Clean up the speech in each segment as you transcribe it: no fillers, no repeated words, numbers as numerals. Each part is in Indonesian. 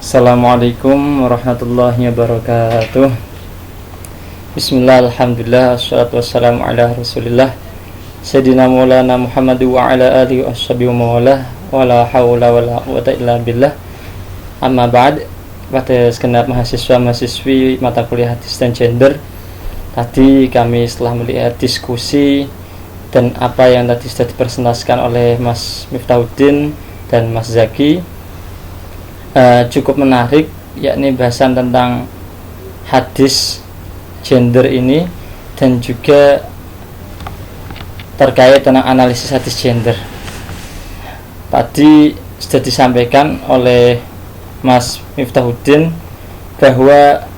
Assalamualaikum warahmatullahi wabarakatuh. Bismillah, alhamdulillah, assalatu wassalamu ala rasulillah Sayyidina maulana Muhammad wa ala alihi wa sahbihi wa mawalah wa la hawla wa la quwwata illa billah. Amma ba'd. Pada segenap mahasiswa-mahasiswi mata kuliah hadis dan gender, tadi kami setelah melihat diskusi dan apa yang tadi sudah dipresentasikan oleh Mas Miftahuddin dan Mas Zaki, cukup menarik, yakni bahasan tentang hadis gender ini dan juga terkait tentang analisis hadis gender. Tadi sudah disampaikan oleh Mas Miftahuddin bahwa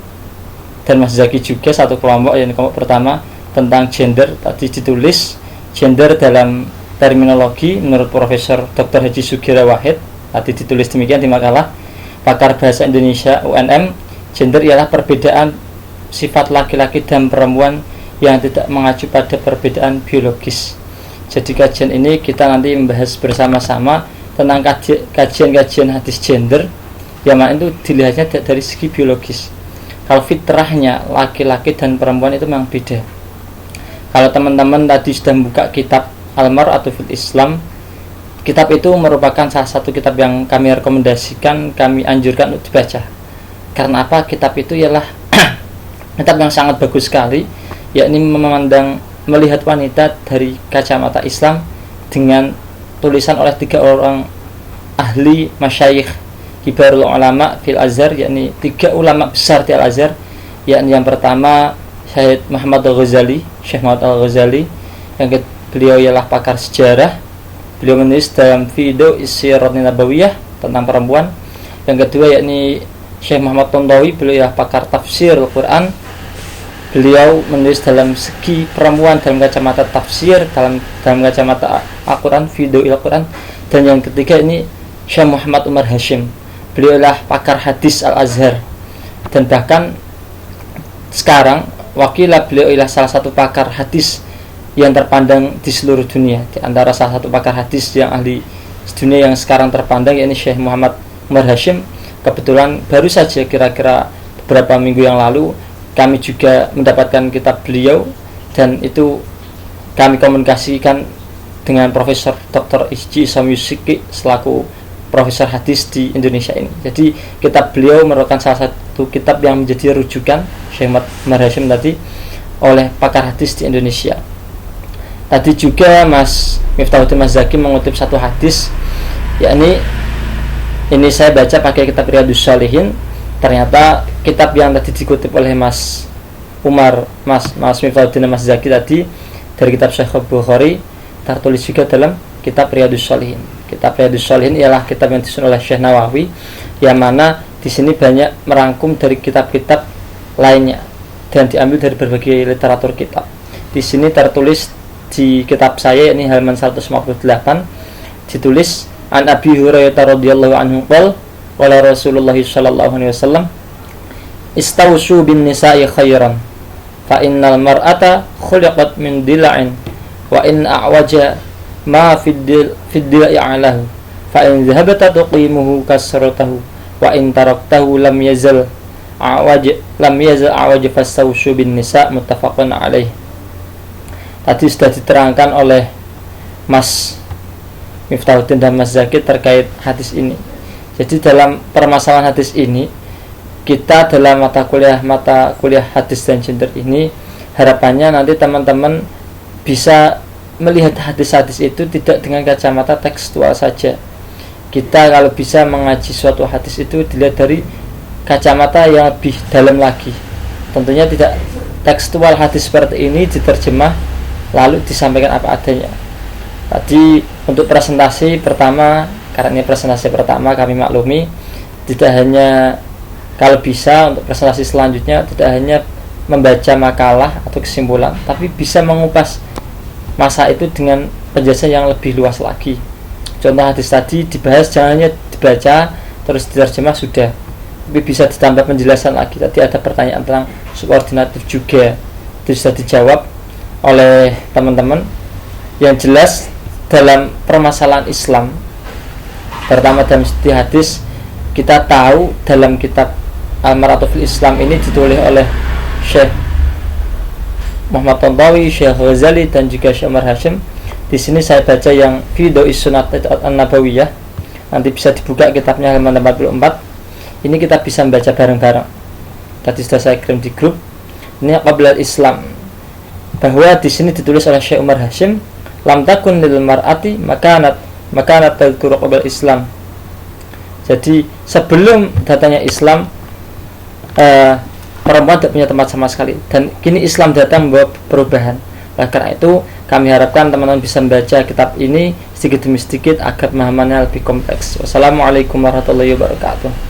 dan Mas Zaki juga satu kelompok, yang kelompok pertama tentang gender. Tadi ditulis gender dalam terminologi menurut Profesor Dr. Haji Sugira Wahid. Tadi ditulis demikian di makalah Pakar Bahasa Indonesia UNM, gender ialah perbedaan sifat laki-laki dan perempuan yang tidak mengacu pada perbedaan biologis. Jadi kajian ini kita nanti membahas bersama-sama tentang kajian-kajian hadis gender yang mana itu dilihatnya dari segi biologis. Kalau fitrahnya laki-laki dan perempuan itu memang beda. Kalau teman-teman tadi sudah membuka kitab Al-Mar'atu fil Islam, kitab itu merupakan salah satu kitab yang kami rekomendasikan, kami anjurkan untuk dibaca. Karena apa? Kitab itu ialah kitab yang sangat bagus sekali, yakni melihat wanita dari kacamata Islam dengan tulisan oleh 3 orang ahli masyayikh kibarul ulama fil Azhar, yakni 3 ulama besar di Al-Azhar, yakni yang pertama Syekh Muhammad Al-Ghazali, Syekh Muhammad Al-Ghazali, yang beliau ialah pakar sejarah. Beliau menulis dalam video Siratun Nabawiyah tentang perempuan. Yang kedua yakni Syekh Muhammad Tontowi, beliau ya pakar tafsir Al-Quran. Beliau menulis dalam segi perempuan dalam kacamata tafsir, dalam kacamata Al-Quran, video Al-Quran. Dan yang ketiga ini Syekh Muhammad Umar Hashim, beliau adalah pakar hadis Al-Azhar. Dan bahkan sekarang wakilah beliau adalah salah satu pakar hadis yang terpandang di seluruh dunia. Di antara salah satu pakar hadis yang ahli dunia yang sekarang terpandang yakni Syekh Muhammad Umar Hashim. Kebetulan baru saja kira-kira beberapa minggu yang lalu kami juga mendapatkan kitab beliau, dan itu kami komunikasikan dengan Profesor Dr. Ijji Samyusiki selaku Profesor hadis di Indonesia ini. Jadi kitab beliau merupakan salah satu kitab yang menjadi rujukan Syekh Muhammad Umar Hashim tadi oleh pakar hadis di Indonesia. Tadi juga Mas Miftahuddin, Mas Zaki mengutip satu hadis, yakni ini saya baca pakai kitab Riyadhus Shalihin. Ternyata kitab yang tadi dikutip oleh Mas Umar, Mas Miftahuddin dan Mas Zaki tadi dari kitab Sahih Bukhari tertulis juga dalam kitab Riyadhus Shalihin. Kitab Riyadhus Shalihin ialah kitab yang disusun oleh Syekh Nawawi, yang mana di sini banyak merangkum dari kitab-kitab lainnya dan diambil dari berbagai literatur kitab. Di sini tertulis di kitab saya, ini halaman 158, ditulis An Abi Hurairah radhiyallahu anhu qala qala Rasulullah sallallahu alaihi wasallam istawsu bin nisa'i khairan fa innal mar'ata khuliqat min dila'in wa in a'waja ma fid dila'i 'alahu fa in dhahabta tuqimuhu kasratahu wa in taraktahu lam yazal a'waj fastawsu bin nisa'. Muttafaqun alaih. Tadi sudah diterangkan oleh Mas Miftahuddin dan Mas Zaki terkait hadis ini. Jadi dalam permasalahan hadis ini, kita dalam mata kuliah hadis dan gender ini, harapannya nanti teman-teman bisa melihat hadis-hadis itu tidak dengan kacamata tekstual saja. Kita kalau bisa mengaji suatu hadis itu dilihat dari kacamata yang lebih dalam lagi. Tentunya tidak tekstual hadis seperti ini diterjemah lalu disampaikan apa adanya. Tadi untuk presentasi pertama, karena ini presentasi pertama, kami maklumi tidak hanya, kalau bisa untuk presentasi selanjutnya tidak hanya membaca makalah atau kesimpulan, tapi bisa mengupas masa itu dengan penjelasan yang lebih luas lagi. Contoh hadis tadi dibahas, jangan hanya dibaca terus diterjemah sudah, tapi bisa ditambah penjelasan lagi. Tadi ada pertanyaan tentang subordinatif juga, itu sudah dijawab oleh teman-teman. Yang jelas dalam permasalahan Islam, pertama dalam hadis kita tahu dalam kitab Al-Maratufil Islam ini ditulis oleh Syekh Muhammad Tantawi, Syekh Ghazali, dan juga Syekh Umar Hashim. Di sini saya baca yang Fidau'is Sunnat An-Nabawiyah. Nanti bisa dibuka kitabnya halaman 44. Ini kita bisa membaca bareng-bareng. Tadi sudah saya kirim di grup. Ini Qabla Islam. Bahwa di sini ditulis oleh Syekh Umar Hashim, lam takun lil mar'ati makanat tadhkuru qabla Islam. Jadi sebelum datangnya Islam, perempuan tidak punya tempat sama sekali, dan kini Islam datang membawa perubahan. Oleh karena itu kami harapkan teman-teman bisa membaca kitab ini sedikit demi sedikit agar pemahamannya lebih kompleks. Wassalamualaikum warahmatullahi wabarakatuh.